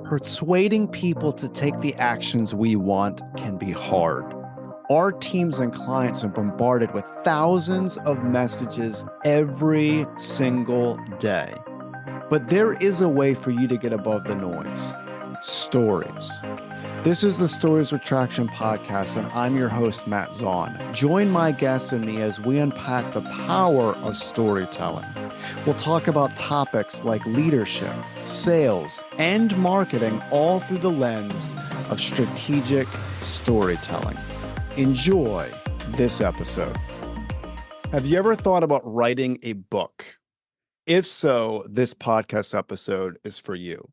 Persuading people to take the actions we want can be hard. Our teams and clients are bombarded with thousands of messages every single day. But there is a way for you to get above the noise. Stories. This is the Stories with Traction podcast, and I'm your host, Matt Zaun. Join my guests and me as we unpack the power of storytelling. We'll talk about topics like leadership, sales, and marketing, all through the lens of strategic storytelling. Enjoy this episode. Have you ever thought about writing a book? If so, this podcast episode is for you.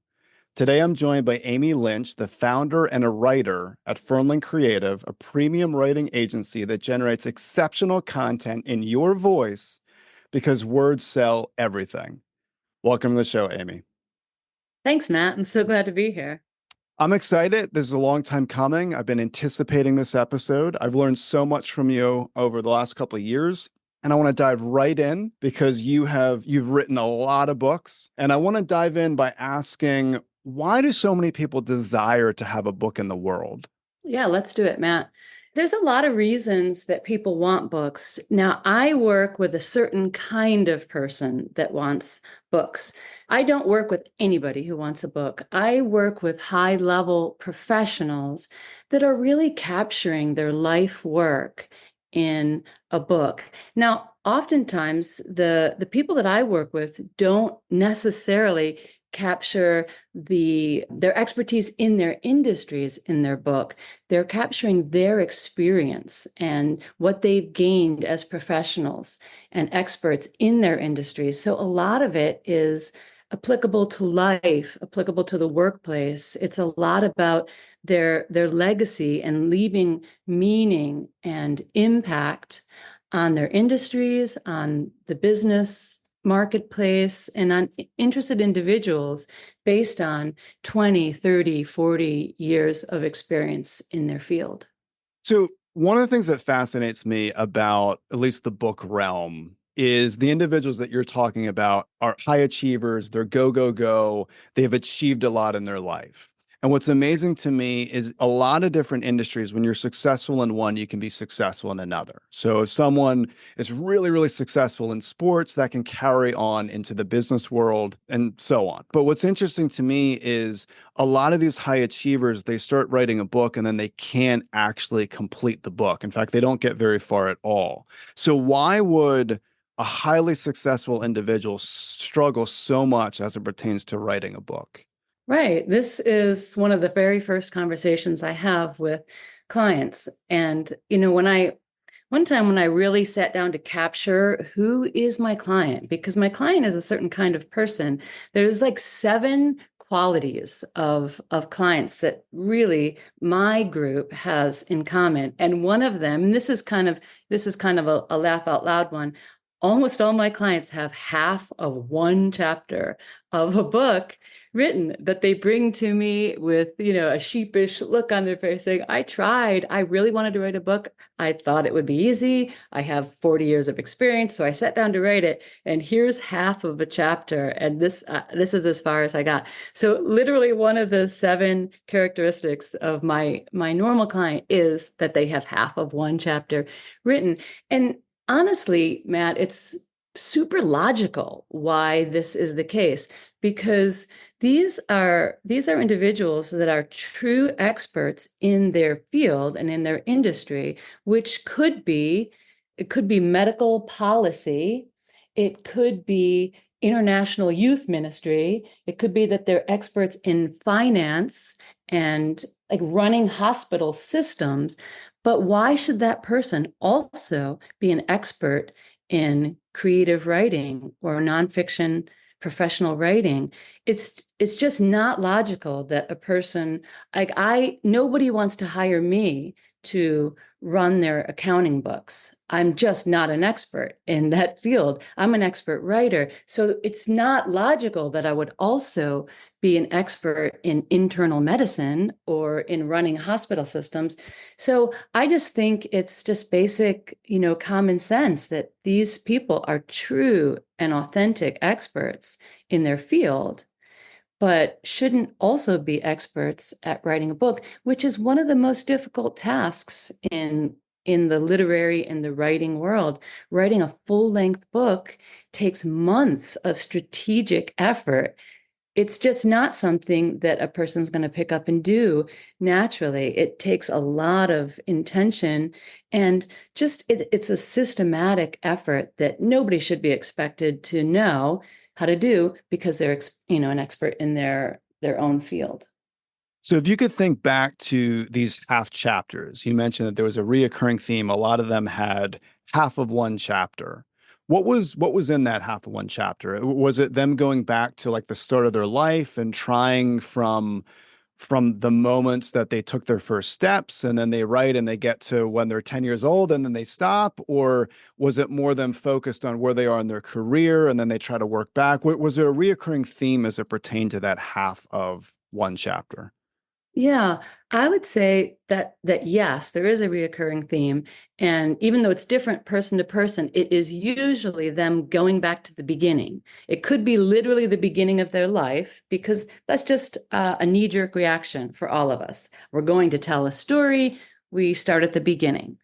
Today, I'm joined by Amy Lynch, the founder and a writer at Fernling Creative, a premium writing agency that generates exceptional content in your voice because words sell everything. Welcome to the show, Amy. Thanks, Matt. I'm so glad to be here. I'm excited. This is a long time coming. I've been anticipating this episode. I've learned so much from you over the last couple of years. And I want to dive right in because you've written a lot of books. And I want to dive in by asking, why do so many people desire to have a book in the world? Yeah, let's do it, Matt. There's a lot of reasons that people want books. Now, I work with a certain kind of person that wants books. I don't work with anybody who wants a book. I work with high-level professionals that are really capturing their life work in a book. Now, oftentimes, the people that I work with don't necessarily capture their expertise in their industries in their book. They're capturing their experience and what they've gained as professionals and experts in their industries. So a lot of it is applicable to life, applicable to the workplace. It's a lot about their legacy and leaving meaning and impact on their industries, on the business marketplace, and on interested individuals based on 20, 30, 40 years of experience in their field. So one of the things that fascinates me about at least the book realm is the individuals that you're talking about are high achievers. They're go, go, go. They've achieved a lot in their life. And what's amazing to me is a lot of different industries, when you're successful in one, you can be successful in another. So if someone is really, really successful in sports, that can carry on into the business world and so on. But what's interesting to me is a lot of these high achievers, they start writing a book and then they can't actually complete the book. In fact, they don't get very far at all. So why would a highly successful individual struggle so much as it pertains to writing a book? Right. This is one of the very first conversations I have with clients. And, one time when I really sat down to capture who is my client, because my client is a certain kind of person, there's like 7 qualities of clients that really my group has in common. And one of them, and this is kind of a laugh out loud one. Almost all my clients have half of one chapter of a book written that they bring to me with, a sheepish look on their face saying, I really wanted to write a book. I thought it would be easy. I have 40 years of experience. So I sat down to write it, and here's half of a chapter. And this is as far as I got. So literally one of the 7 characteristics of my normal client is that they have half of one chapter written. And honestly, Matt, it's super logical why this is the case, because these are individuals that are true experts in their field and in their industry, which it could be medical policy, it could be international youth ministry, it could be that they're experts in finance and like running hospital systems. But why should that person also be an expert in creative writing or nonfiction professional writing? It's just not logical that a person nobody wants to hire me to run their accounting books. I'm just not an expert in that field. I'm an expert writer. So it's not logical that I would also be an expert in internal medicine or in running hospital systems. So I just think it's just basic, common sense that these people are true and authentic experts in their field. but shouldn't also be experts at writing a book, which is one of the most difficult tasks in the literary and the writing world. Writing a full-length book takes months of strategic effort. It's just not something that a person's going to pick up and do naturally. It takes a lot of intention, and it's a systematic effort that nobody should be expected to know how to do because they're, an expert in their own field. So if you could think back to these half chapters, you mentioned that there was a reoccurring theme. A lot of them had half of one chapter. What was in that half of one chapter? Was it them going back to like the start of their life and trying from the moments that they took their first steps, and then they write and they get to when they're 10 years old and then they stop? Or was it more them focused on where they are in their career and then they try to work back? Was there a reoccurring theme as it pertained to that half of one chapter? Yeah, I would say that yes, there is a reoccurring theme. And even though it's different person to person, it is usually them going back to the beginning. It could be literally the beginning of their life, because that's just a knee-jerk reaction for all of us. We're going to tell a story, we start at the beginning.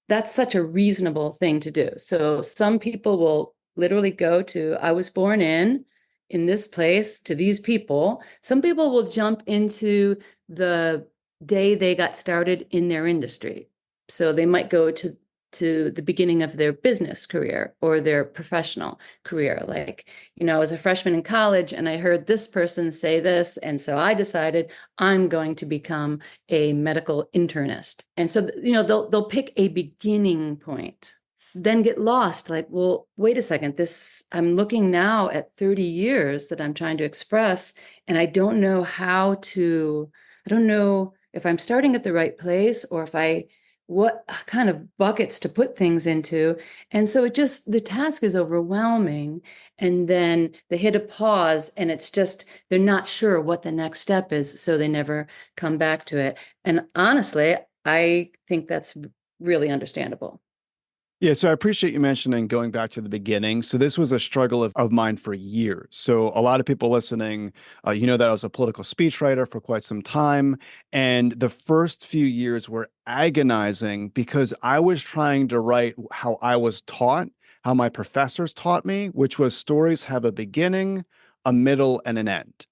That's such a reasonable thing to do. So some people will literally go to, I was born in this place, to these people. Some people will jump into the day they got started in their industry. So they might go to the beginning of their business career or their professional career. Like, I was a freshman in college and I heard this person say this. And so I decided I'm going to become a medical internist. And so, they'll pick a beginning point, then get lost. Like, well, wait a second, I'm looking now at 30 years that I'm trying to express, and I don't know I don't know if I'm starting at the right place, or what kind of buckets to put things into. And so the task is overwhelming. And then they hit a pause and they're not sure what the next step is. So they never come back to it. And honestly, I think that's really understandable. Yeah, so I appreciate you mentioning going back to the beginning. So this was a struggle of mine for years. So a lot of people listening, that I was a political speechwriter for quite some time. And the first few years were agonizing because I was trying to write how I was taught, how my professors taught me, which was stories have a beginning, a middle, and an end.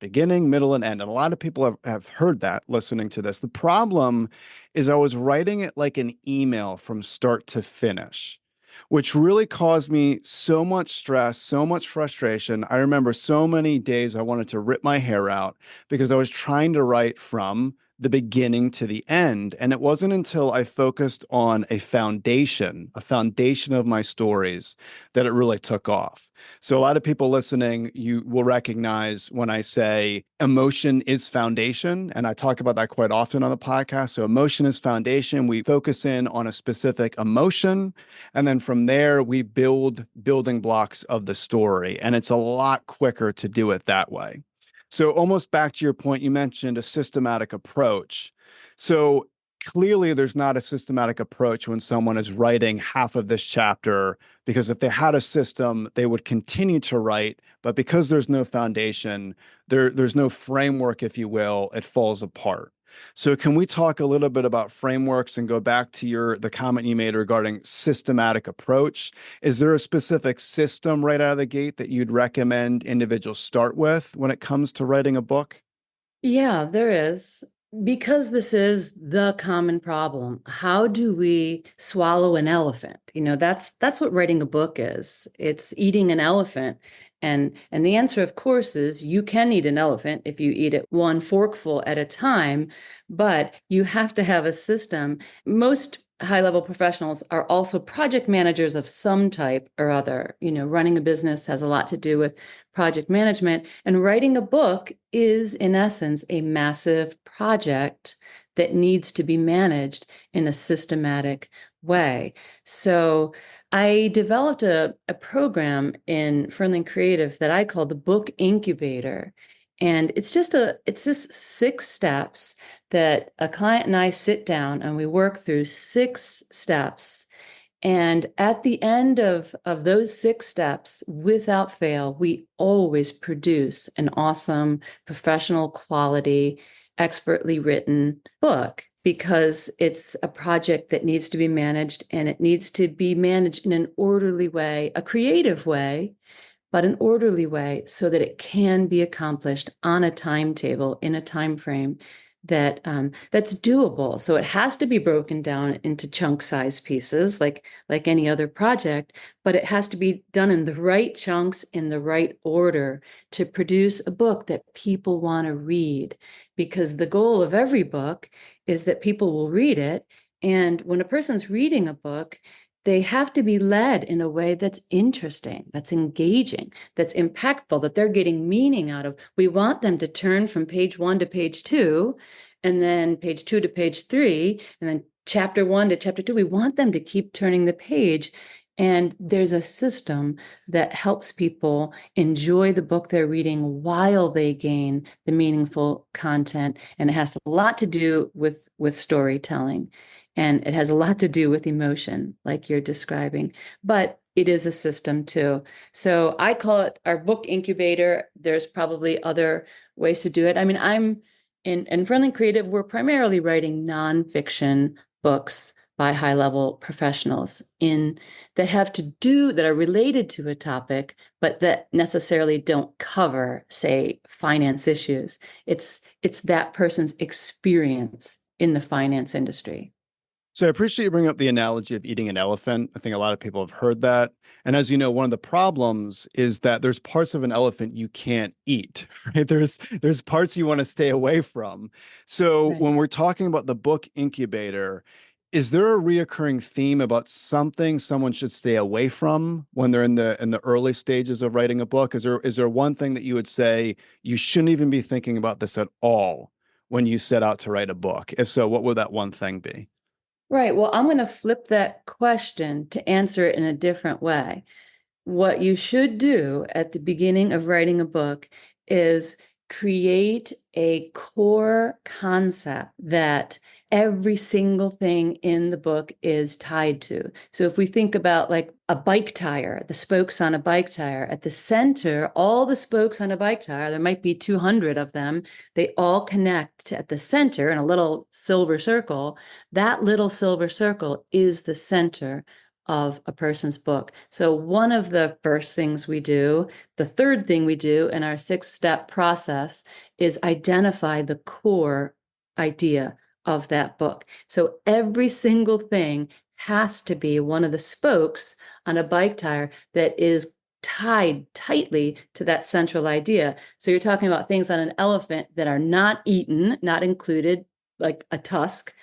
Beginning, middle, and end. And a lot of people have heard that listening to this. The problem is I was writing it like an email from start to finish, which really caused me so much stress, so much frustration. I remember so many days I wanted to rip my hair out because I was trying to write from the beginning to the end. And it wasn't until I focused on a foundation of my stories, that it really took off. So a lot of people listening, you will recognize when I say emotion is foundation, and I talk about that quite often on the podcast. So emotion is foundation. We focus in on a specific emotion, and then from there we build building blocks of the story. And it's a lot quicker to do it that way. So almost back to your point, you mentioned a systematic approach. So clearly there's not a systematic approach when someone is writing half of this chapter, because if they had a system, they would continue to write. But because there's no foundation, there's no framework, if you will, it falls apart. So can we talk a little bit about frameworks and go back to the comment you made regarding systematic approach? Is there a specific system right out of the gate that you'd recommend individuals start with when it comes to writing a book? Yeah, there is. Because this is the common problem. How do we swallow an elephant? That's what writing a book is. It's eating an elephant. And the answer, of course, is you can eat an elephant if you eat it one forkful at a time, but you have to have a system. Most high-level professionals are also project managers of some type or other. Running a business has a lot to do with project management, and writing a book is, in essence, a massive project that needs to be managed in a systematic way. So I developed a program in Fernling Creative that I call the Book Incubator. And it's just 6 steps that a client and I sit down and we work through 6 steps. And at the end of those 6 steps, without fail, we always produce an awesome, professional quality, expertly written book because it's a project that needs to be managed, and it needs to be managed in an orderly way, a creative way, but an orderly way so that it can be accomplished on a timetable in a time frame that's doable. So it has to be broken down into chunk size pieces, like any other project, but it has to be done in the right chunks in the right order to produce a book that people want to read. Because the goal of every book is that people will read it. And when a person's reading a book, they have to be led in a way that's interesting, that's engaging, that's impactful, that they're getting meaning out of. We want them to turn from page 1 to page 2, and then page 2 to page 3, and then chapter 1 to chapter 2. We want them to keep turning the page. And there's a system that helps people enjoy the book they're reading while they gain the meaningful content. And it has a lot to do with storytelling. And it has a lot to do with emotion, like you're describing, but it is a system too. So I call it our book incubator. There's probably other ways to do it. I mean, I'm in Fernling Creative, we're primarily writing nonfiction books by high-level professionals that are related to a topic, but that necessarily don't cover, say, finance issues. It's that person's experience in the finance industry. So I appreciate you bringing up the analogy of eating an elephant. I think a lot of people have heard that. And as you know, one of the problems is that there's parts of an elephant you can't eat, right? There's parts you want to stay away from. So Right. when we're talking about the book incubator, is there a reoccurring theme about something someone should stay away from when they're in the early stages of writing a book? Is there one thing that you would say you shouldn't even be thinking about this at all when you set out to write a book? If so, what would that one thing be? Right. Well, I'm going to flip that question to answer it in a different way. What you should do at the beginning of writing a book is create a core concept that every single thing in the book is tied to. So if we think about like a bike tire, the spokes on a bike tire, at the center, all the spokes on a bike tire, there might be 200 of them, they all connect at the center in a little silver circle. That little silver circle is the center of a person's book. So one of the first things we do, the third thing we do in our 6-step process is identify the core idea of that book. So every single thing has to be one of the spokes on a bike tire that is tied tightly to that central idea. So you're talking about things on an elephant that are not eaten, not included, like a tusk.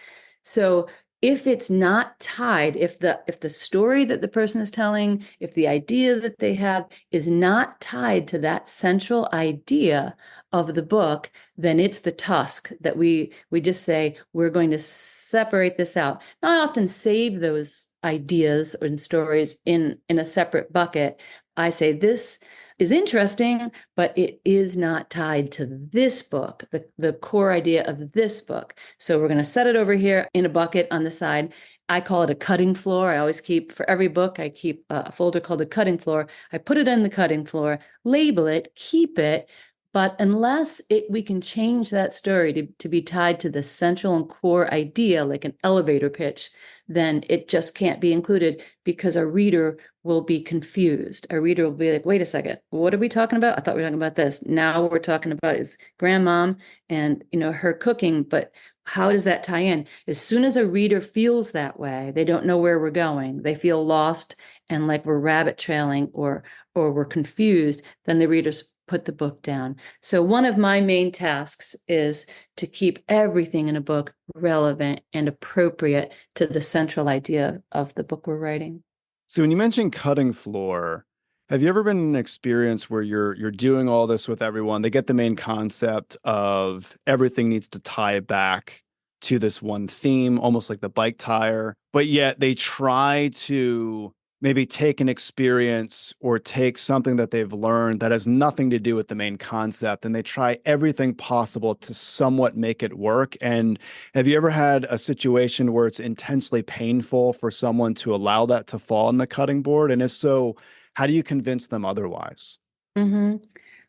So if it's not tied, if the story that the person is telling, if the idea that they have is not tied to that central idea of the book, then it's the tusk that we just say we're going to separate this out. Now, I often save those ideas and stories in a separate bucket. I say this is interesting, but it is not tied to this book, the core idea of this book. So we're going to set it over here in a bucket on the side. I call it a cutting floor. I always keep, for every book, I keep a folder called a cutting floor. I put it in the cutting floor, label it, keep it. But unless we can change that story to be tied to the central and core idea, like an elevator pitch, then it just can't be included because our reader will be confused. Our reader will be like, wait a second, what are we talking about? I thought we were talking about this. Now what we're talking about is grandmom and her cooking, but how does that tie in? As soon as a reader feels that way, they don't know where we're going. They feel lost and like we're rabbit trailing or we're confused, then the readers put the book down. So one of my main tasks is to keep everything in a book relevant and appropriate to the central idea of the book we're writing. So when you mentioned cutting floor, have you ever been in an experience where you're doing all this with everyone? They get the main concept of everything needs to tie back to this one theme, almost like the bike tire, but yet they try to maybe take an experience or take something that they've learned that has nothing to do with the main concept, and they try everything possible to somewhat make it work. And have you ever had a situation where it's intensely painful for someone to allow that to fall on the cutting board? And if so, how do you convince them otherwise? Hmm.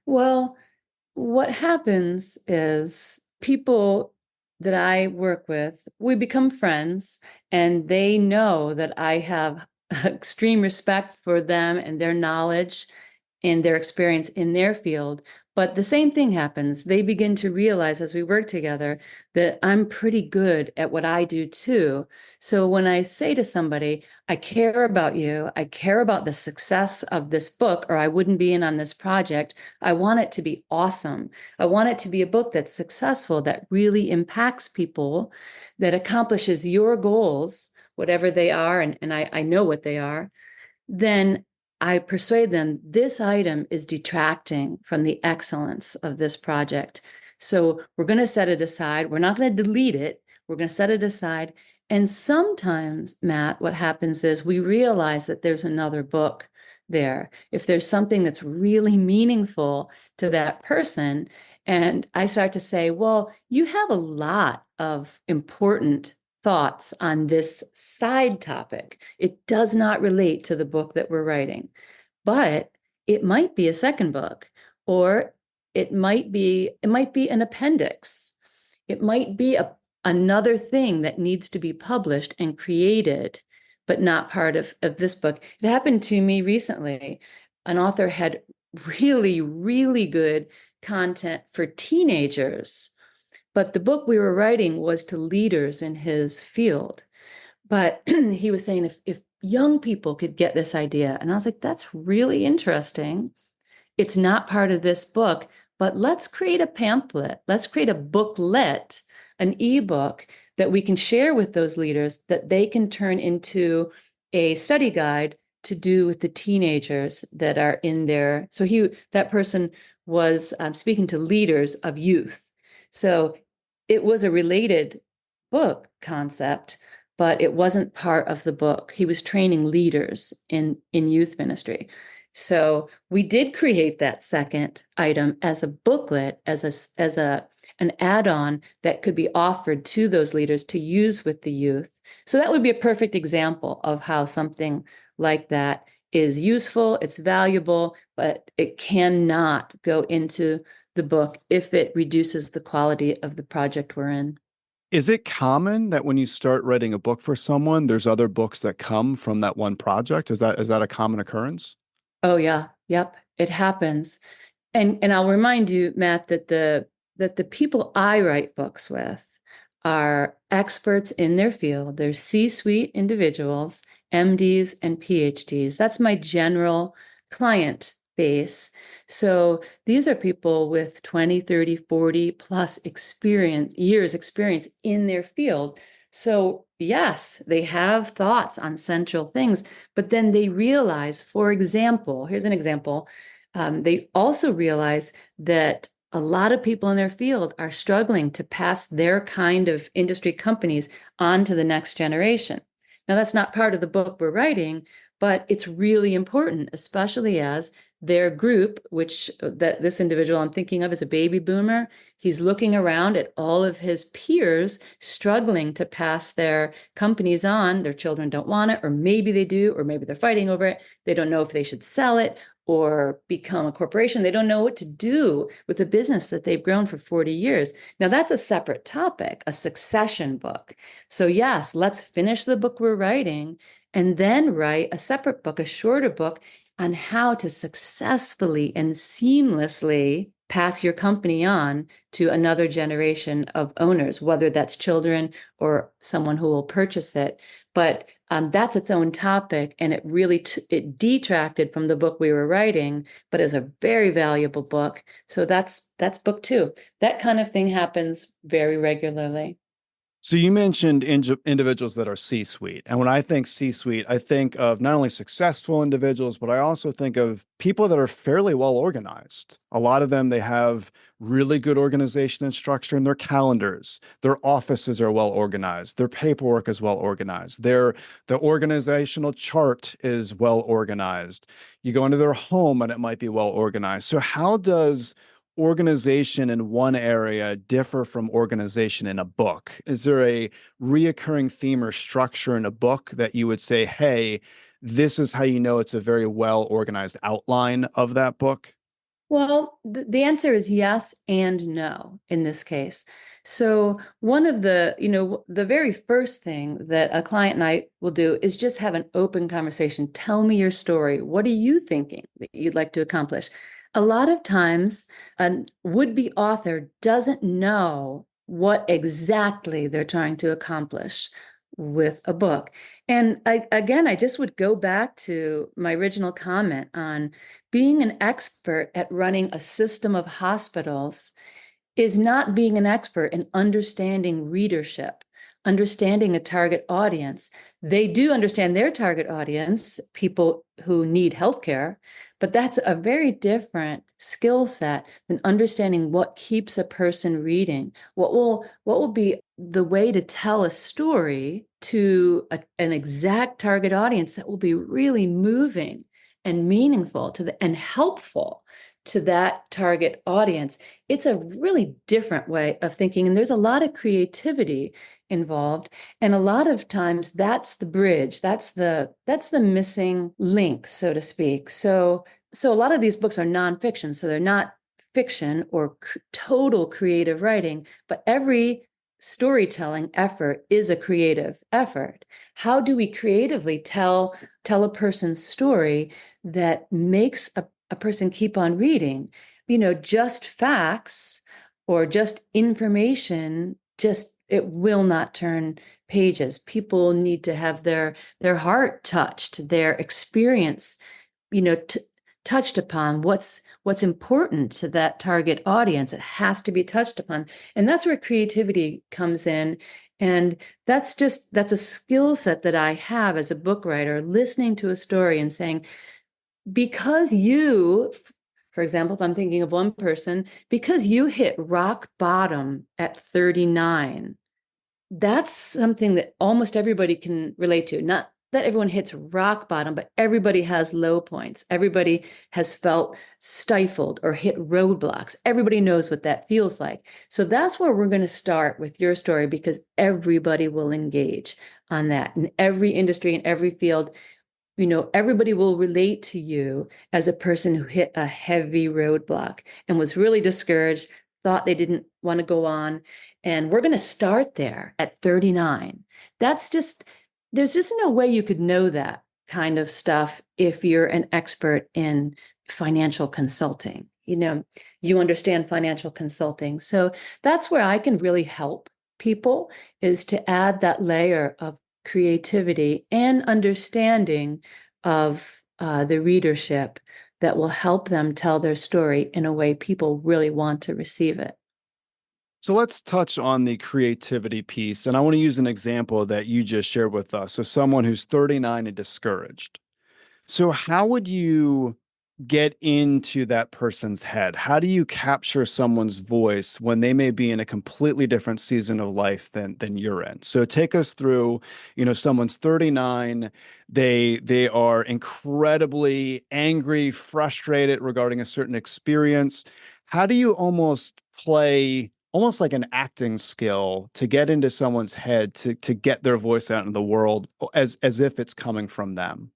Well, what happens is people that I work with, we become friends, and they know that I have extreme respect for them and their knowledge and their experience in their field. But the same thing happens. They begin to realize as we work together that I'm pretty good at what I do too. So when I say to somebody, I care about you, I care about the success of this book, or I wouldn't be in on this project. I want it to be awesome. I want it to be a book that's successful, that really impacts people, that accomplishes your goals, whatever they are. And I know what they are. Then I persuade them this item is detracting from the excellence of this project. So we're going to set it aside. We're not going to delete it. We're going to set it aside. And sometimes, Matt, what happens is we realize that there's another book there. If there's something that's really meaningful to that person, and I start to say, well, you have a lot of important thoughts on this side topic. It does not relate to the book that we're writing, but it might be a second book, or it might be an appendix. It might be another thing that needs to be published and created, but not part of this book. It happened to me recently. An author had really, really good content for teenagers, but the book we were writing was to leaders in his field. But he was saying if young people could get this idea, and I was like, that's really interesting. It's not part of this book, but let's create a pamphlet. Let's create a booklet, an ebook that we can share with those leaders that they can turn into a study guide to do with the teenagers that are in there. So that person was speaking to leaders of youth. So it was a related book concept, but it wasn't part of the book. He was training leaders in youth ministry. So we did create that second item as a booklet, as an add-on that could be offered to those leaders to use with the youth. So that would be a perfect example of how something like that is useful, it's valuable, but it cannot go into the book if it reduces the quality of the project we're in. Is it common that when you start writing a book for someone, there's other books that come from that one project? Is that a common occurrence? Oh yeah, yep, it happens. And I'll remind you, Matt, that the people I write books with are experts in their field. They're C-suite individuals, MDs and PhDs. That's my general client base. So these are people with 20, 30, 40 plus years experience in their field. So yes, they have thoughts on central things, but then they realize, for example, here's an example. They also realize that a lot of people in their field are struggling to pass their kind of industry companies on to the next generation. Now, that's not part of the book we're writing, but it's really important, especially as their group, which that this individual I'm thinking of is a baby boomer. He's looking around at all of his peers struggling to pass their companies on. Their children don't want it, or maybe they do, or maybe they're fighting over it. They don't know if they should sell it or become a corporation. They don't know what to do with the business that they've grown for 40 years. Now, that's a separate topic, a succession book. So, yes, let's finish the book we're writing and then write a separate book, a shorter book on how to successfully and seamlessly pass your company on to another generation of owners, whether that's children or someone who will purchase it. But that's its own topic, and it really it detracted from the book we were writing, but is a very valuable book. So that's book two. That kind of thing happens very regularly. So you mentioned individuals that are C-suite. And when I think C-suite, I think of not only successful individuals, but I also think of people that are fairly well organized. A lot of them, they have really good organization and structure in their calendars. Their offices are well organized. Their paperwork is well organized. The organizational chart is well organized. You go into their home and it might be well organized. So how does organization in one area differ from organization in a book? Is there a reoccurring theme or structure in a book that you would say, hey, this is how you know it's a very well organized outline of that book? Well, the answer is yes and no in this case. So one of the very first thing that a client and I will do is just have an open conversation. Tell me your story. What are you thinking that you'd like to accomplish? A lot of times, a would-be author doesn't know what exactly they're trying to accomplish with a book. And again, I just would go back to my original comment on being an expert at running a system of hospitals is not being an expert in understanding readership, understanding a target audience. They do understand their target audience, people who need healthcare, but that's a very different skill set than understanding what keeps a person reading. What will be the way to tell a story to an exact target audience that will be really moving and meaningful and helpful to that target audience. It's a really different way of thinking, and there's a lot of creativity involved, and a lot of times that's the bridge, that's the missing link, so to speak. So a lot of these books are nonfiction, so they're not fiction or total creative writing, but every storytelling effort is a creative effort. How do we creatively tell a person's story that makes a person keep on reading? Just facts or just information, just it will not turn pages. People need to have their heart touched, their experience, touched upon. What's important to that target audience. It has to be touched upon. And that's where creativity comes in. And that's a skill set that I have as a book writer, listening to a story and saying, because you, for example, if I'm thinking of one person, because you hit rock bottom at 39, that's something that almost everybody can relate to. Not that everyone hits rock bottom, but everybody has low points. Everybody has felt stifled or hit roadblocks. Everybody knows what that feels like. So that's where we're going to start with your story, because everybody will engage on that in every industry, in every field. Everybody will relate to you as a person who hit a heavy roadblock and was really discouraged, thought they didn't want to go on. And we're going to start there at 39. There's just no way you could know that kind of stuff if you're an expert in financial consulting. You understand financial consulting. So that's where I can really help people, is to add that layer of creativity and understanding of the readership that will help them tell their story in a way people really want to receive it. So let's touch on the creativity piece. And I want to use an example that you just shared with us. So someone who's 39 and discouraged. So how would you get into that person's head? How do you capture someone's voice when they may be in a completely different season of life than you're in? So take us through, someone's 39, they are incredibly angry, frustrated regarding a certain experience. How do you almost play almost like an acting skill to get into someone's head to get their voice out in the world as if it's coming from them?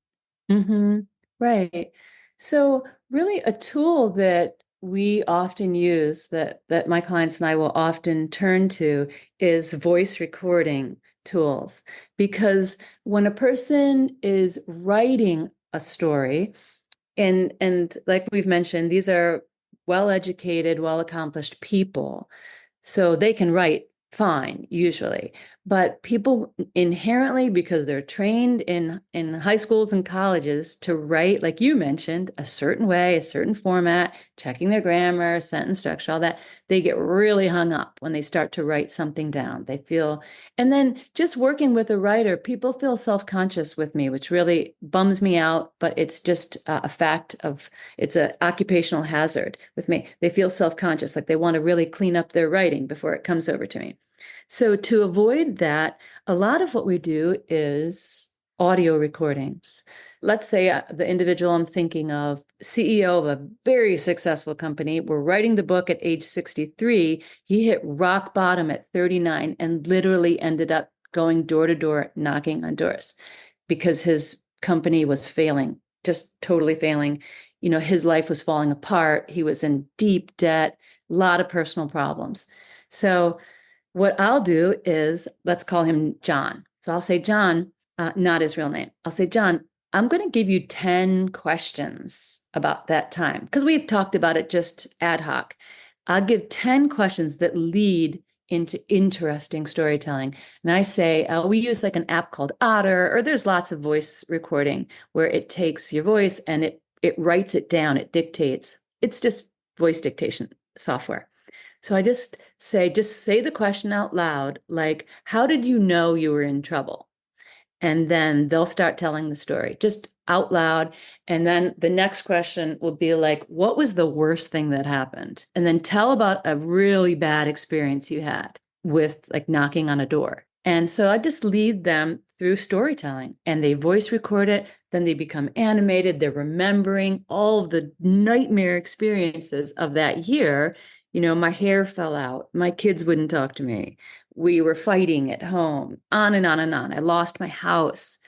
Mm-hmm. Right. So really a tool that we often use, that my clients and I will often turn to, is voice recording tools. Because when a person is writing a story, and like we've mentioned, these are well-educated, well-accomplished people, so they can write fine usually. But people inherently, because they're trained in high schools and colleges to write, like you mentioned, a certain way, a certain format, checking their grammar, sentence structure, all that, they get really hung up when they start to write something down. They feel, and then just working with a writer, people feel self-conscious with me, which really bums me out, but it's just a fact of, it's an occupational hazard with me. They feel self-conscious, like they want to really clean up their writing before it comes over to me. So to avoid that, a lot of what we do is audio recordings. Let's say the individual I'm thinking of, CEO of a very successful company, we're writing the book at age 63. He hit rock bottom at 39 and literally ended up going door to door, knocking on doors because his company was failing, just totally failing. You know, his life was falling apart. He was in deep debt, a lot of personal problems. So what I'll do is, let's call him John. So I'll say, John, not his real name. I'll say, John, I'm going to give you 10 questions about that time because we've talked about it just ad hoc. I'll give 10 questions that lead into interesting storytelling. And I say, we use like an app called Otter, or there's lots of voice recording where it takes your voice and it writes it down, it dictates. It's just voice dictation software. So I just say the question out loud, like, how did you know you were in trouble? And then they'll start telling the story just out loud. And then the next question will be like, what was the worst thing that happened? And then tell about a really bad experience you had with like knocking on a door. And so I just lead them through storytelling and they voice record it. Then they become animated. They're remembering all of the nightmare experiences of that year. You know, my hair fell out. My kids wouldn't talk to me. We were fighting at home, on and on and on. I lost my house.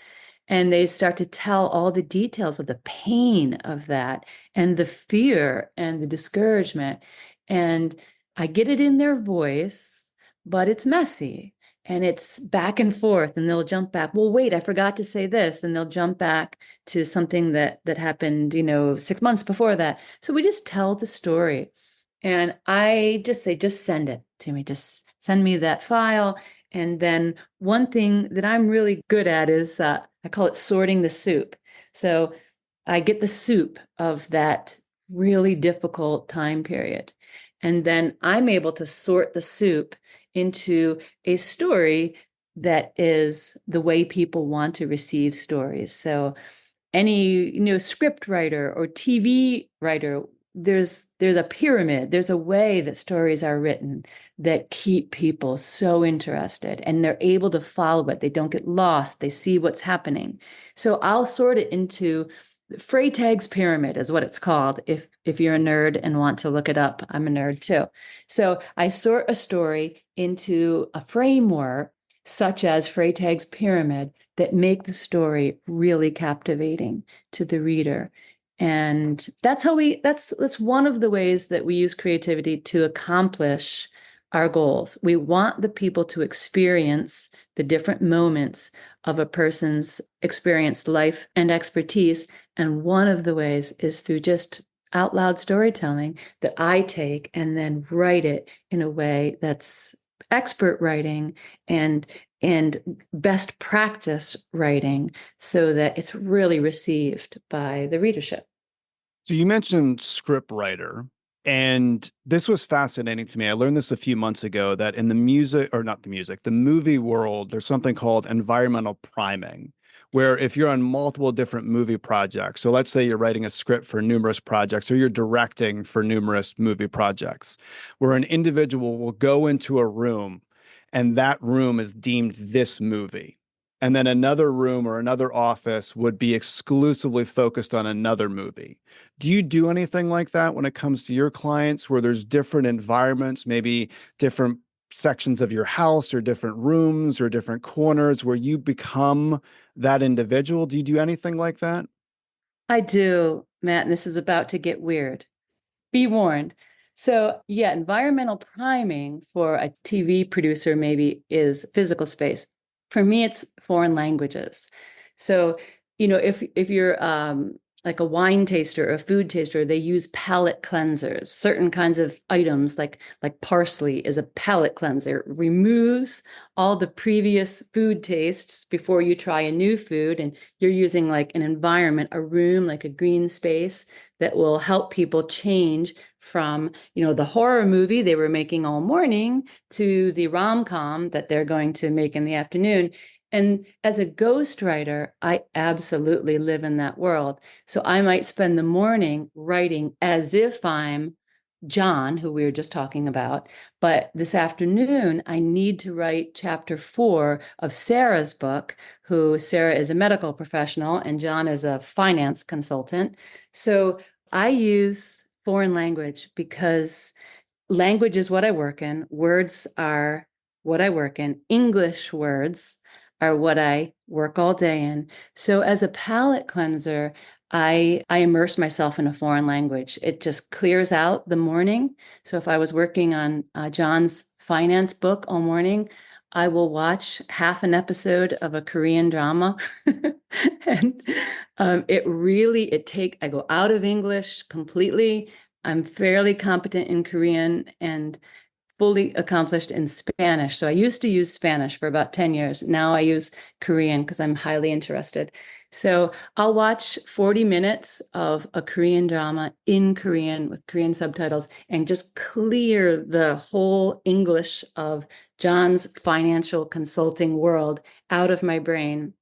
And they start to tell all the details of the pain of that and the fear and the discouragement. And I get it in their voice, but it's messy and it's back and forth. And they'll jump back. Well, wait, I forgot to say this. And they'll jump back to something that happened, 6 months before that. So we just tell the story. And I just say, just send it to me. Just send me that file. And then one thing that I'm really good at is I call it sorting the soup. So I get the soup of that really difficult time period. And then I'm able to sort the soup into a story that is the way people want to receive stories. So any script writer or TV writer, there's a pyramid, there's a way that stories are written that keep people so interested and they're able to follow it. They don't get lost, they see what's happening. So I'll sort it into Freytag's pyramid is what it's called. If you're a nerd and want to look it up, I'm a nerd too. So I sort a story into a framework such as Freytag's pyramid that make the story really captivating to the reader. And that's one of the ways that we use creativity to accomplish our goals. We want the people to experience the different moments of a person's experienced life and expertise. And one of the ways is through just out loud storytelling that I take and then write it in a way that's expert writing and best practice writing so that it's really received by the readership. So you mentioned script writer, and this was fascinating to me. I learned this a few months ago that in the music, or not the music, the movie world, there's something called environmental priming, where if you're on multiple different movie projects, so let's say you're writing a script for numerous projects or you're directing for numerous movie projects, where an individual will go into a room and that room is deemed this movie. And then another room or another office would be exclusively focused on another movie. Do you do anything like that when it comes to your clients where there's different environments, maybe different sections of your house or different rooms or different corners where you become that individual? Do you do anything like that? I do, Matt, and this is about to get weird. Be warned. So, yeah, environmental priming for a TV producer maybe is physical space. For me, it's foreign languages. So, if you're like a wine taster or a food taster, they use palate cleansers. Certain kinds of items like parsley is a palate cleanser. It removes all the previous food tastes before you try a new food, and you're using like an environment, a room, like a green space that will help people change from, the horror movie they were making all morning to the rom-com that they're going to make in the afternoon. And as a ghostwriter, I absolutely live in that world. So I might spend the morning writing as if I'm John, who we were just talking about. But this afternoon, I need to write chapter 4 of Sarah's book, who Sarah is a medical professional and John is a finance consultant. So I use foreign language because language is what I work in. Words are what I work in. English words are what I work all day in. So as a palate cleanser, I immerse myself in a foreign language. It just clears out the morning. So if I was working on John's finance book all morning, I will watch half an episode of a Korean drama. And I go out of English completely. I'm fairly competent in Korean and fully accomplished in Spanish. So I used to use Spanish for about 10 years. Now I use Korean because I'm highly interested. So I'll watch 40 minutes of a Korean drama in Korean with Korean subtitles and just clear the whole English of John's financial consulting world out of my brain.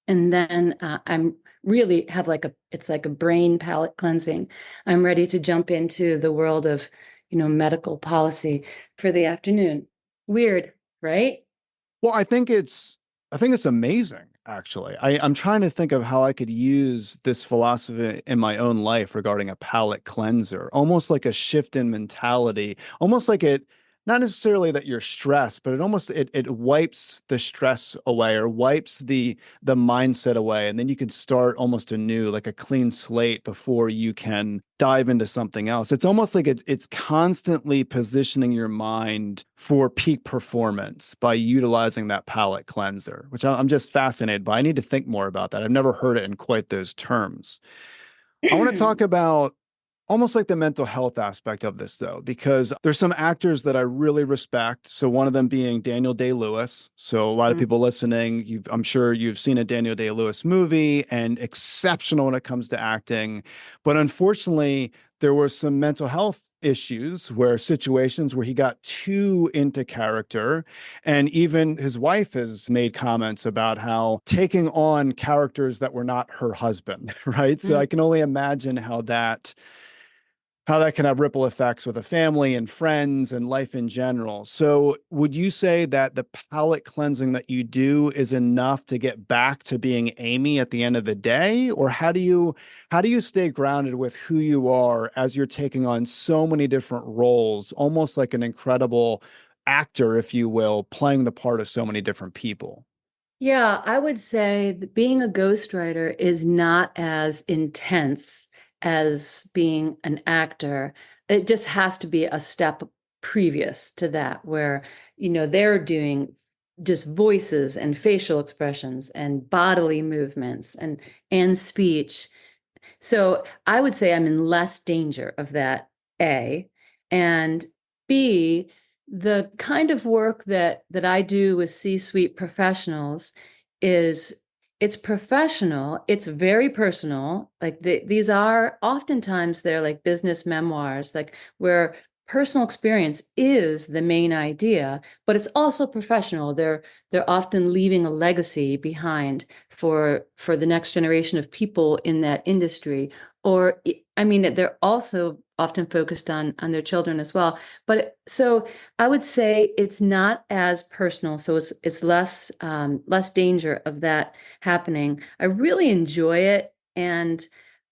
And then I'm really have it's like a brain palate cleansing. I'm ready to jump into the world of, medical policy for the afternoon. Weird, right? Well, I think it's amazing, actually. I'm trying to think of how I could use this philosophy in my own life regarding a palate cleanser, almost like a shift in mentality, almost like it, not necessarily that you're stressed, but it wipes the stress away or wipes the mindset away. And then you can start almost anew, like a clean slate before you can dive into something else. It's almost like it's constantly positioning your mind for peak performance by utilizing that palate cleanser, which I'm just fascinated by. I need to think more about that. I've never heard it in quite those terms. I want to talk about almost like the mental health aspect of this, though, because there's some actors that I really respect. So one of them being Daniel Day-Lewis. So a lot of people listening, I'm sure you've seen a Daniel Day-Lewis movie, and exceptional when it comes to acting. But unfortunately, there were some mental health issues situations where he got too into character. And even his wife has made comments about how taking on characters that were not her husband, right? So I can only imagine how that can have ripple effects with a family and friends and life in general. So would you say that the palate cleansing that you do is enough to get back to being Amy at the end of the day? Or how do you stay grounded with who you are as you're taking on so many different roles, almost like an incredible actor, if you will, playing the part of so many different people? Yeah, I would say that being a ghostwriter is not as intense as being an actor. It just has to be a step previous to that, where, they're doing just voices and facial expressions and bodily movements and speech. So I would say I'm in less danger of that, A. And B, the kind of work that I do with C-suite professionals is it's professional, it's very personal. Like these are oftentimes they're like business memoirs, like where personal experience is the main idea, but it's also professional. They're often leaving a legacy behind for the next generation of people in that industry. Or I mean, they're also often focused on their children as well. But so I would say it's not as personal, so it's less danger of that happening. I really enjoy it, and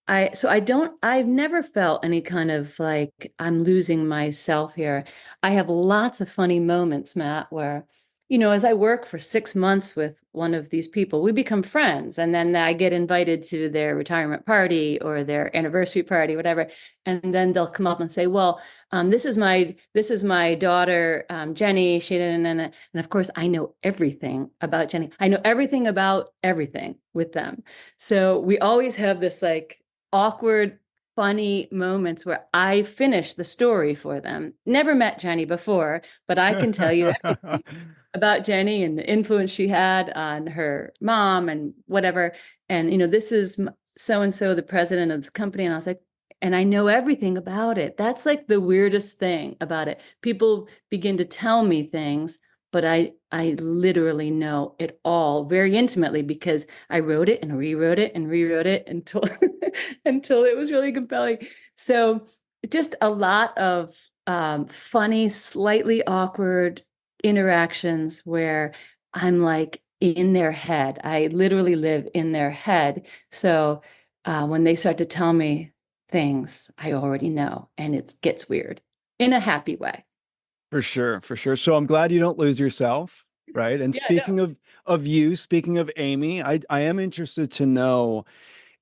I've never felt any kind of like I'm losing myself here. I have lots of funny moments, Matt, where, as I work for 6 months with one of these people, we become friends. And then I get invited to their retirement party or their anniversary party, whatever. And then they'll come up and say, well, this is my daughter, Jenny. And of course, I know everything about Jenny. I know everything about everything with them. So we always have this like awkward, funny moments where I finish the story for them. Never met Jenny before, but I can tell you everything about Jenny and the influence she had on her mom and whatever. And, this is so and so, the president of the company. And I was like, and I know everything about it. That's like the weirdest thing about it. People begin to tell me things, but I literally know it all very intimately because I wrote it and rewrote it and rewrote it until until it was really compelling. So just a lot of funny, slightly awkward interactions where I'm like in their head. I literally live in their head. So when they start to tell me things, I already know, and it gets weird in a happy way. For sure, for sure. So I'm glad you don't lose yourself, right? And Yeah, no. speaking of you, speaking of Amy, I am interested to know,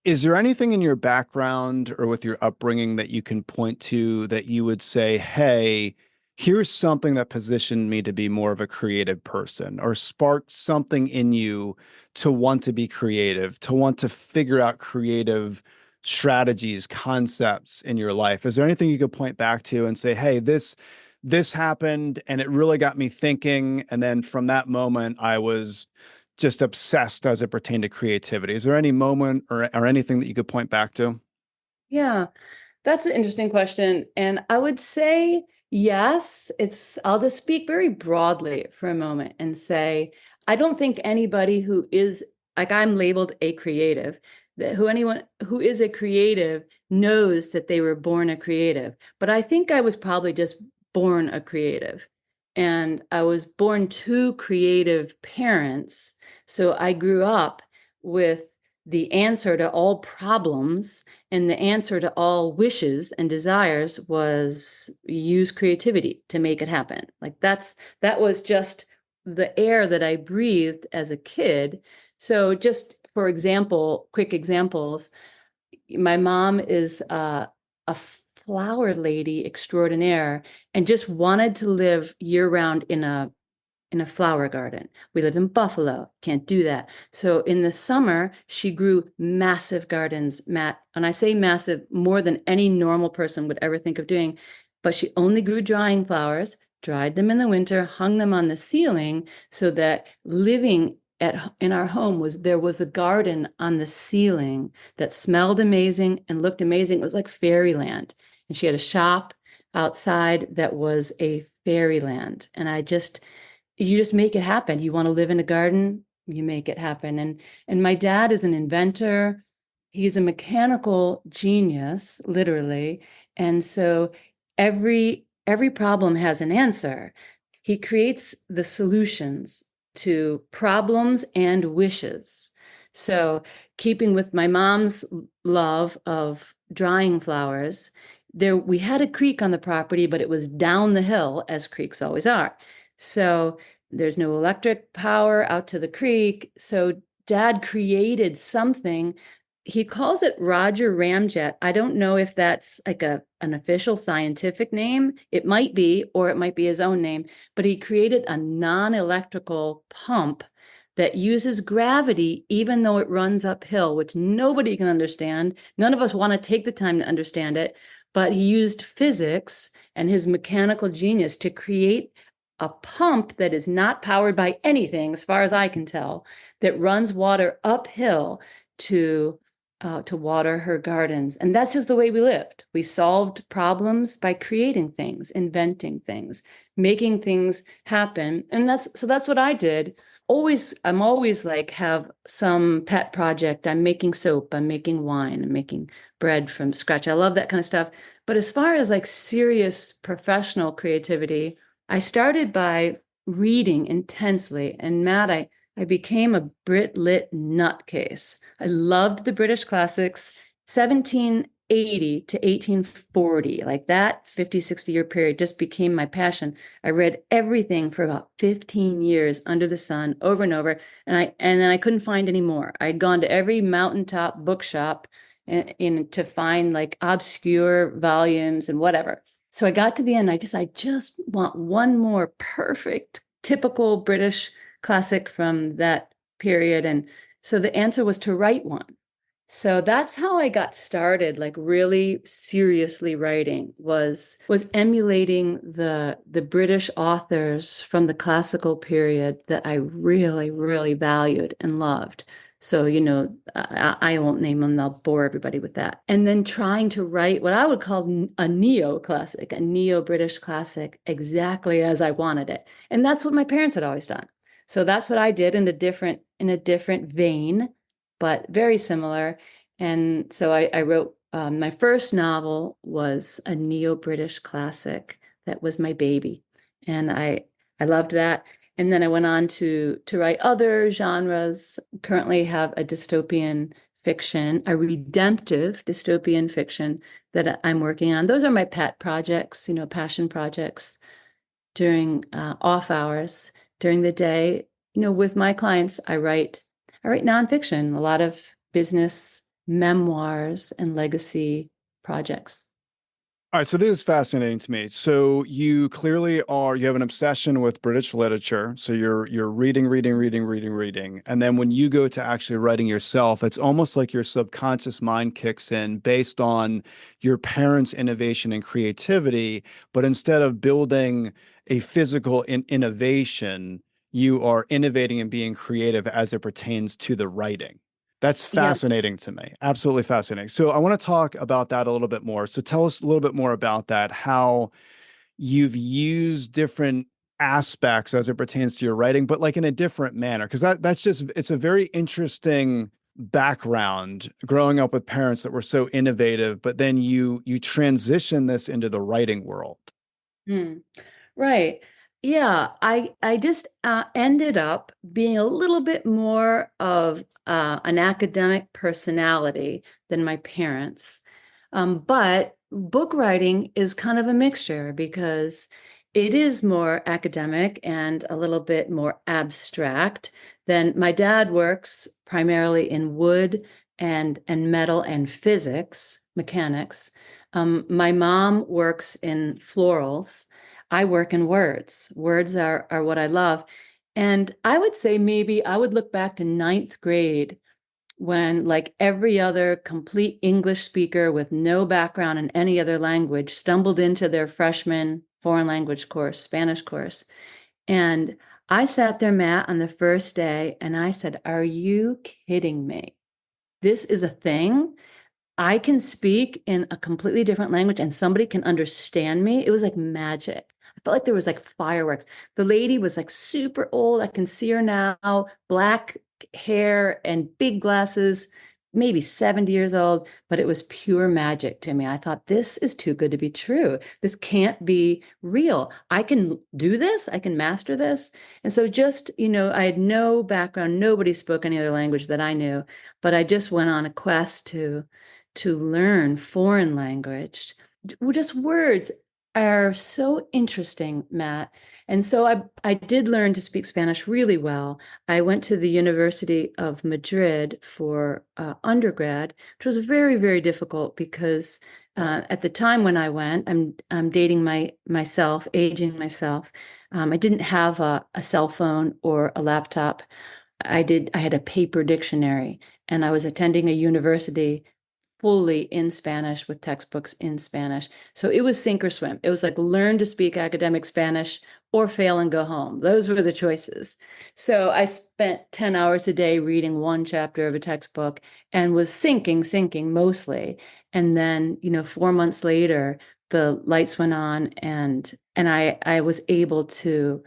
is there anything in your background or with your upbringing that you can point to that you would say, hey, here's something that positioned me to be more of a creative person or sparked something in you to want to be creative, to want to figure out creative strategies, concepts in your life? Is there anything you could point back to and say, hey, this happened and it really got me thinking, and then from that moment I was just obsessed as it pertained to creativity? Is there any moment or anything that you could point back to? Yeah, that's an interesting question. And I would say yes, I'll just speak very broadly for a moment and say, I don't think anybody who is like I'm labeled a creative, that anyone who is a creative knows that they were born a creative. But I think I was probably just born a creative. And I was born to creative parents. So I grew up with the answer to all problems, and the answer to all wishes and desires was use creativity to make it happen. Like that was just the air that I breathed as a kid. So just for example, quick examples, my mom is a flower lady extraordinaire and just wanted to live year round in a flower garden. We live in Buffalo, can't do that. So in the summer, she grew massive gardens, Matt. And I say massive, more than any normal person would ever think of doing. But she only grew drying flowers, dried them in the winter, hung them on the ceiling so that living in our home there was a garden on the ceiling that smelled amazing and looked amazing. It was like fairyland. And she had a shop outside that was a fairyland. And you just make it happen. You want to live in a garden, you make it happen. And my dad is an inventor. He's a mechanical genius, literally. And so every problem has an answer. He creates the solutions to problems and wishes. So keeping with my mom's love of drying flowers, we had a creek on the property, but it was down the hill, as creeks always are. So there's no electric power out to the creek. So dad created something. He calls it Roger Ramjet. I don't know if that's like an official scientific name. It might be, or it might be his own name, but he created a non-electrical pump that uses gravity, even though it runs uphill, which nobody can understand. None of us want to take the time to understand it, but he used physics and his mechanical genius to create a pump that is not powered by anything, as far as I can tell, that runs water uphill to water her gardens. And that's just the way we lived. We solved problems by creating things, inventing things, making things happen. And that's what I did. I'm always like have some pet project. I'm making soap, I'm making wine, I'm making bread from scratch. I love that kind of stuff. But as far as like serious professional creativity, I started by reading intensely. And Matt, I became a Brit Lit nutcase. I loved the British classics, 1780 to 1840, like that 50, 60-year period just became my passion. I read everything for about 15 years under the sun, over and over, and then I couldn't find any more. I'd gone to every mountaintop bookshop to find like obscure volumes and whatever. So I got to the end. I just want one more perfect, typical British classic from that period. And so the answer was to write one. So that's how I got started, like really seriously writing was emulating the British authors from the classical period that I really, really valued and loved. So, I won't name them, I'll bore everybody with that. And then trying to write what I would call a neo-classic, a neo-British classic, exactly as I wanted it. And that's what my parents had always done. So that's what I did in a different vein, but very similar. And so I wrote my first novel was a neo-British classic that was my baby, and I loved that. And then I went on to write other genres. Currently have a dystopian fiction, a redemptive dystopian fiction that I'm working on. Those are my pet projects, passion projects during off hours. During the day, with my clients, I write nonfiction, a lot of business memoirs and legacy projects. All right, so this is fascinating to me. So you have an obsession with British literature. So you're reading. And then when you go to actually writing yourself, it's almost like your subconscious mind kicks in based on your parents' innovation and creativity. But instead of building a physical innovation, you are innovating and being creative as it pertains to the writing. That's Yes. fascinating to me. Absolutely fascinating. So I want to talk about that a little bit more. So tell us a little bit more about that, how you've used different aspects as it pertains to your writing, but like in a different manner. Because that's just it's a very interesting background growing up with parents that were so innovative, but then you transition this into the writing world. Hmm. Right. Yeah, I just ended up being a little bit more of an academic personality than my parents. But book writing is kind of a mixture because it is more academic and a little bit more abstract than my dad works primarily in wood and metal and physics, mechanics. My mom works in florals. I work in words. Words are what I love. And I would say maybe I would look back to ninth grade when, like every other complete English speaker with no background in any other language, stumbled into their freshman foreign language course, Spanish course. And I sat there, Matt, on the first day, and I said, "Are you kidding me? This is a thing? I can speak in a completely different language and somebody can understand me." It was like magic. I felt like there was like fireworks. The lady was like super old. I can see her now, black hair and big glasses, maybe 70 years old, but it was pure magic to me. I thought, this is too good to be true. This can't be real. I can do this. I can master this. And so just, I had no background. Nobody spoke any other language that I knew, but I just went on a quest to learn foreign language. Just words are so interesting, Matt. And so I did learn to speak Spanish really well. I went to the University of Madrid for undergrad, which was very, very difficult because at the time when I went, I'm dating myself, aging myself. I didn't have a cell phone or a laptop. I had a paper dictionary, and I was attending a university fully in Spanish with textbooks in Spanish. So it was sink or swim. It was like learn to speak academic Spanish or fail and go home. Those were the choices. So I spent 10 hours a day reading one chapter of a textbook and was sinking mostly. And then, 4 months later, the lights went on and I was able to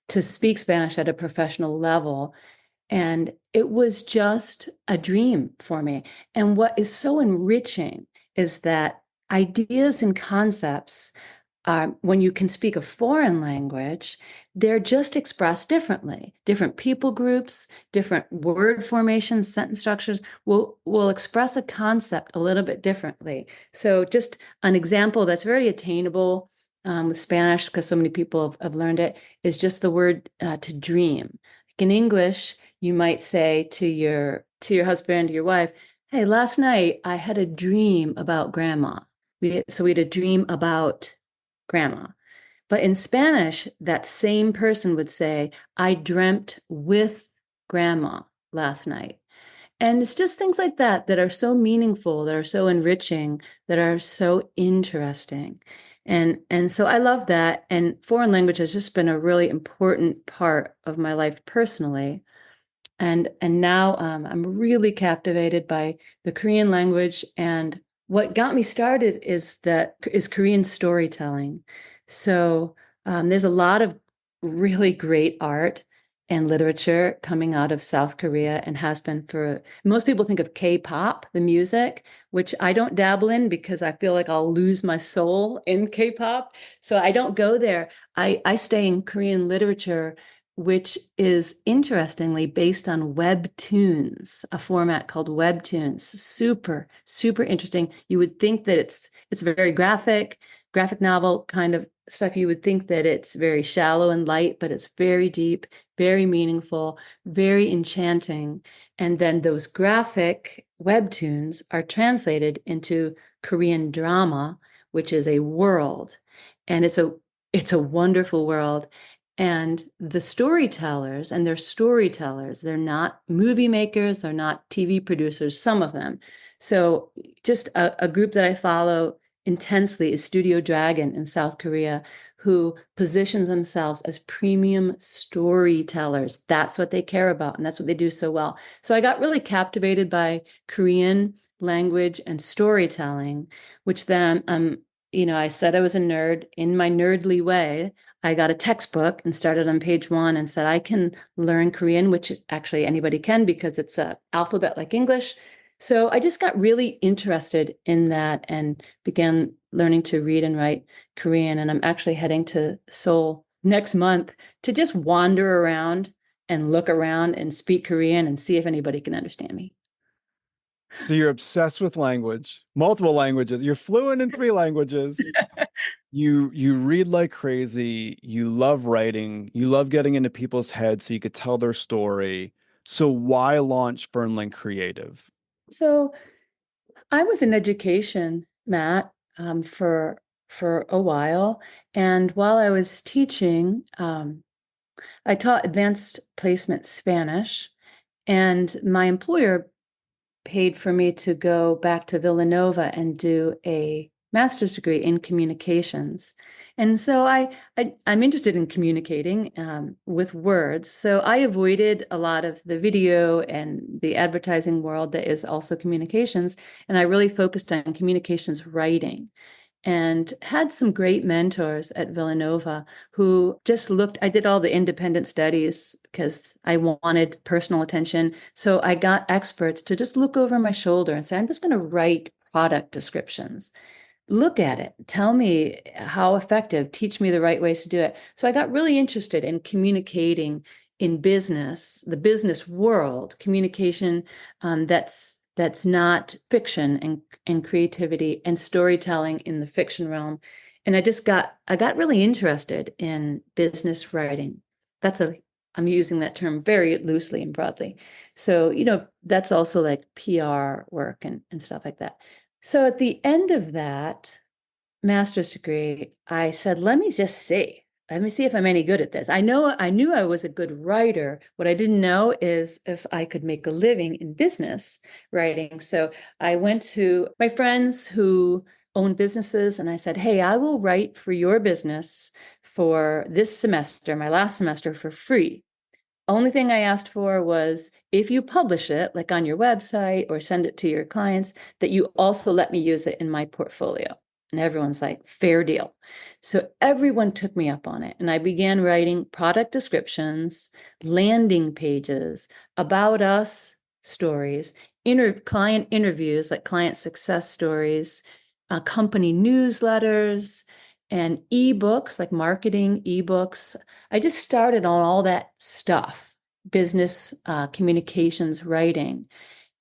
speak Spanish at a professional level, and it was just a dream for me. And what is so enriching is that ideas and concepts, when you can speak a foreign language, they're just expressed differently. Different people groups, different word formations, sentence structures will express a concept a little bit differently. So, just an example that's very attainable with Spanish, because so many people have learned it, is just the word to dream. Like in English, you might say to your husband, to your wife, "Hey, last night I had a dream about grandma." So we had a dream about grandma. But in Spanish, that same person would say, "I dreamt with grandma last night." And it's just things like that that are so meaningful, that are so enriching, that are so interesting. And so I love that. And foreign language has just been a really important part of my life personally. And now I'm really captivated by the Korean language. And what got me started is Korean storytelling. So there's a lot of really great art and literature coming out of South Korea, and has been for most people think of K-pop, the music, which I don't dabble in because I feel like I'll lose my soul in K-pop. So I don't go there. I stay in Korean literature, which is interestingly based on webtoons, a format called webtoons. Super, super interesting. You would think that it's very graphic novel kind of stuff. You would think that it's very shallow and light, but it's very deep, very meaningful, very enchanting. And then those graphic webtoons are translated into Korean drama, which is a world. And it's a wonderful world. And the storytellers, and they're storytellers, they're not movie makers, they're not TV producers, some of them. So just a group that I follow intensely is Studio Dragon in South Korea, who positions themselves as premium storytellers. That's what they care about, and that's what they do so well. So I got really captivated by Korean language and storytelling, which then I said I was a nerd. In my nerdly way, I got a textbook and started on page 1 and said I can learn Korean, which actually anybody can because it's an alphabet like English. So I just got really interested in that and began learning to read and write Korean. And I'm actually heading to Seoul next month to just wander around and look around and speak Korean and see if anybody can understand me. So you're obsessed with language, multiple languages. You're fluent in 3 languages. You read like crazy. You love writing. You love getting into people's heads so you could tell their story. So why launch Fernling Creative? So I was in education, Matt, for a while, and while I was teaching, I taught advanced placement Spanish, and my employer paid for me to go back to Villanova and do a master's degree in communications. And so I'm interested in communicating with words. So I avoided a lot of the video and the advertising world that is also communications. And I really focused on communications writing and had some great mentors at Villanova who just looked. I did all the independent studies because I wanted personal attention. So I got experts to just look over my shoulder and say, I'm just going to write product descriptions. Look at it. Tell me how effective. Teach me the right ways to do it. So I got really interested in communicating in business, the business world, communication that's not fiction and creativity and storytelling in the fiction realm. And I got really interested in business writing. I'm using that term very loosely and broadly. So, that's also like PR work and stuff like that. So at the end of that master's degree, I said, let me just see. Let me see if I'm any good at this. I knew I was a good writer. What I didn't know is if I could make a living in business writing. So I went to my friends who own businesses and I said, hey, I will write for your business for this semester, my last semester, for free. Only thing I asked for was if you publish it, like on your website or send it to your clients, that you also let me use it in my portfolio. And everyone's like, fair deal. So everyone took me up on it. And I began writing product descriptions, landing pages, about us stories, client interviews, like client success stories, company newsletters, and ebooks, like marketing ebooks. I just started on all that stuff, business communications writing.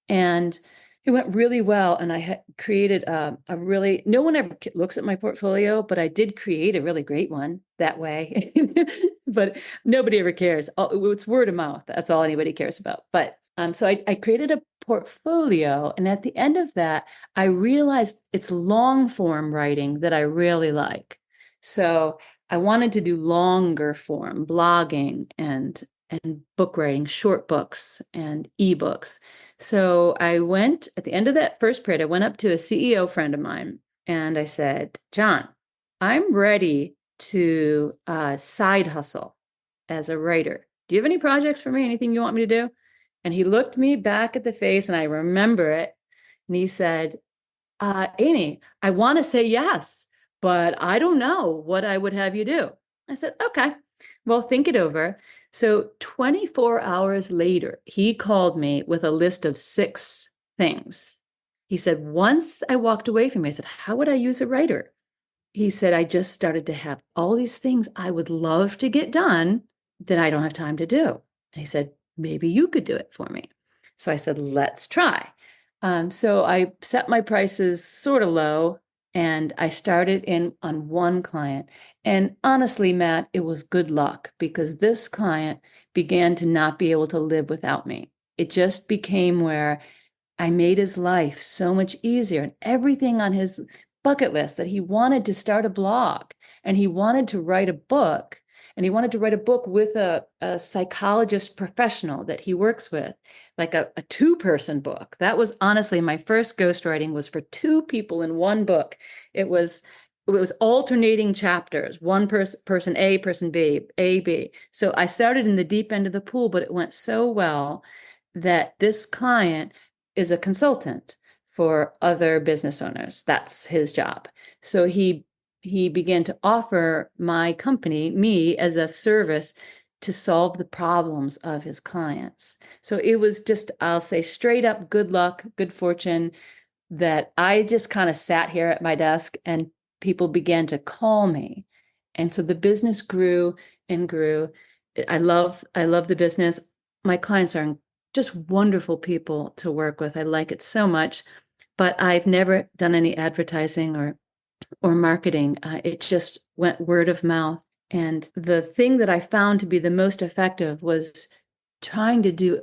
And it went really well. And I had created no one ever looks at my portfolio, but I did create a really great one that way. But nobody ever cares. It's word of mouth. That's all anybody cares about. But so I created a portfolio. And at the end of that, I realized it's long form writing that I really like. So I wanted to do longer form blogging and and book writing, short books and ebooks. So I went at the end of that first period, I went up to a CEO friend of mine and I said, John, I'm ready to side hustle as a writer. Do you have any projects for me? Anything you want me to do? And he looked me back at the face, and I remember it. And he said, Amy, I want to say yes, but I don't know what I would have you do. I said, okay, well, think it over. So 24 hours later, he called me with a list of 6 things. He said, once I walked away from me, I said, how would I use a writer? He said, I just started to have all these things I would love to get done that I don't have time to do. And he said, maybe you could do it for me. So I said, let's try. So I set my prices sort of low and I started in on one client. And honestly, Matt, it was good luck because this client began to not be able to live without me. It just became where I made his life so much easier, and everything on his bucket list that he wanted to start a blog and he wanted to write a book, and he wanted to write a book with a psychologist professional that he works with, like a 2-person book. That was honestly my first ghostwriting was for 2 people in one book. It was alternating chapters, one person A, person B, A, B. So I started in the deep end of the pool, but it went so well that this client is a consultant for other business owners. That's his job. So he began to offer my company, me, as a service to solve the problems of his clients. So it was just, I'll say, straight up good luck, good fortune, that I just kind of sat here at my desk and people began to call me. And so the business grew and grew. I love the business. My clients are just wonderful people to work with. I like it so much, but I've never done any advertising or marketing. It just went word of mouth. And the thing that I found to be the most effective was trying to do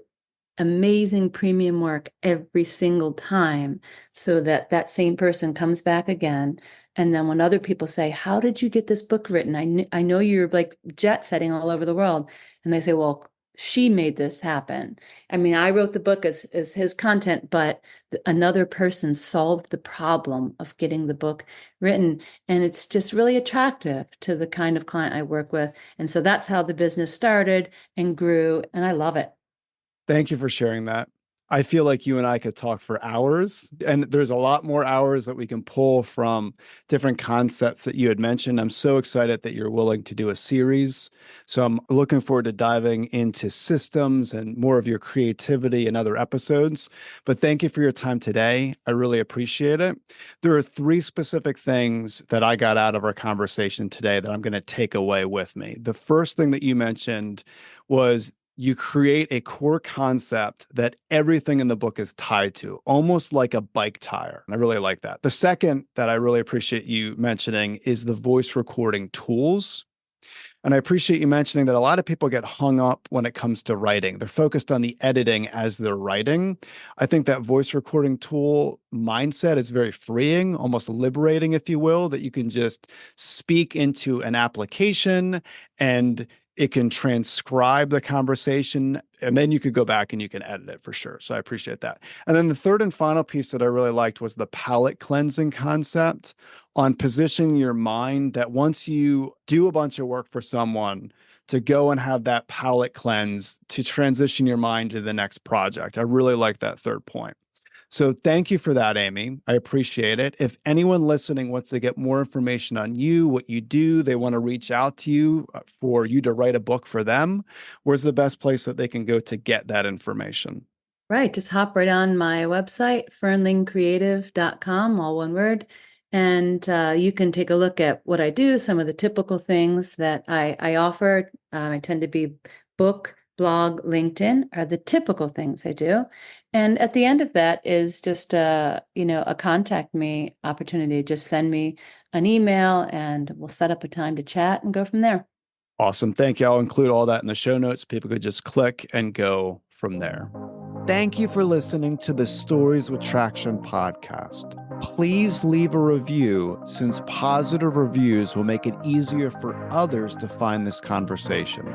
amazing premium work every single time so that that same person comes back again. And then when other people say, how did you get this book written? I know you're like jet setting all over the world. And they say, well, she made this happen. I mean, I wrote the book as his content, but another person solved the problem of getting the book written. And it's just really attractive to the kind of client I work with. And so that's how the business started and grew. And I love it. Thank you for sharing that. I feel like you and I could talk for hours, and there's a lot more hours that we can pull from different concepts that you had mentioned. I'm so excited that you're willing to do a series. So I'm looking forward to diving into systems and more of your creativity in other episodes. But thank you for your time today. I really appreciate it. There are 3 specific things that I got out of our conversation today that I'm going to take away with me. The first thing that you mentioned was you create a core concept that everything in the book is tied to, almost like a bike tire. And I really like that. The second that I really appreciate you mentioning is the voice recording tools. And I appreciate you mentioning that a lot of people get hung up when it comes to writing. They're focused on the editing as they're writing. I think that voice recording tool mindset is very freeing, almost liberating, if you will, that you can just speak into an application and it can transcribe the conversation, and then you could go back and you can edit it for sure. So I appreciate that. And then the third and final piece that I really liked was the palette cleansing concept on positioning your mind, that once you do a bunch of work for someone, to go and have that palette cleanse to transition your mind to the next project. I really like that third point. So thank you for that, Amy. I appreciate it. If anyone listening wants to get more information on you, what you do, they want to reach out to you for you to write a book for them, where's the best place that they can go to get that information? Right. Just hop right on my website, fernlingcreative.com, all one word. And you can take a look at what I do, some of the typical things that I offer. I tend to be book, blog, LinkedIn are the typical things I do. And at the end of that is just a contact me opportunity. Just send me an email and we'll set up a time to chat and go from there. Awesome. Thank you. I'll include all that in the show notes. People could just click and go from there. Thank you for listening to the Stories with Traction podcast. Please leave a review, since positive reviews will make it easier for others to find this conversation.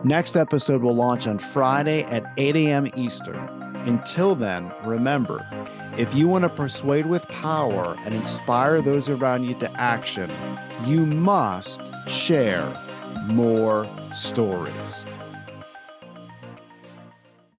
Next episode will launch on Friday at 8 a.m. Eastern. Until then, remember, if you want to persuade with power and inspire those around you to action, you must share more stories.